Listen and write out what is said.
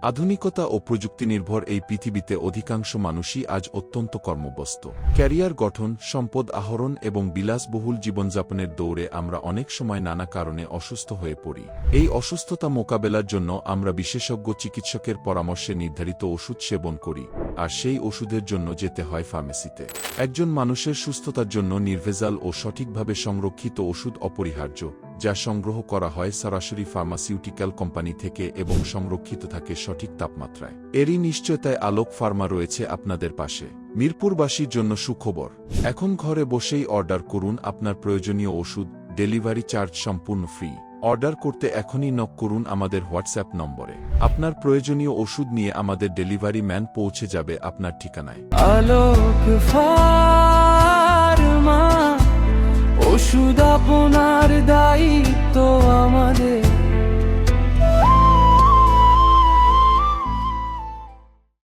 আধুনিকতা ও প্রযুক্তিনির্ভর এই পৃথিবীতে অধিকাংশ মানুষই আজ অত্যন্ত কর্মব্যস্ত। ক্যারিয়ার গঠন, সম্পদ আহরণ এবং বিলাসবহুল জীবনযাপনের দৌড়ে আমরা অনেক সময় নানা কারণে অসুস্থ হয়ে পড়ি। এই অসুস্থতা মোকাবেলার জন্য আমরা বিশেষজ্ঞ চিকিৎসকের পরামর্শে নির্ধারিত ওষুধ সেবন করি, আর সেই ওষুধের জন্য যেতে হয় ফার্মেসিতে। একজন মানুষের সুস্থতার জন্য নির্ভেজাল ও সঠিকভাবে সংরক্ষিত ওষুধ অপরিহার্য, যা সংগ্রহ করা হয় সরাসরি ফার্মাসিউটিক্যাল কোম্পানি থেকে এবং সংরক্ষিত থাকে সঠিক তাপমাত্রায়। এরই নিশ্চয়তায় আলোক ফার্মা রয়েছে আপনাদের পাশে। মিরপুরবাসীর জন্য সুখবর, এখন ঘরে বসেই অর্ডার করুন আপনার প্রয়োজনীয় ওষুধ। ডেলিভারি চার্জ সম্পূর্ণ ফ্রি। অর্ডার করতে এখনই নক করুন আমাদের হোয়াটসঅ্যাপ নম্বরে। আপনার প্রয়োজনীয় ওষুধ নিয়ে আমাদের ডেলিভারি ম্যান পৌঁছে যাবে আপনার ঠিকানায়। আলোক ফার্মা, ওষুধ আপনার দায়িত্ব আমাদের।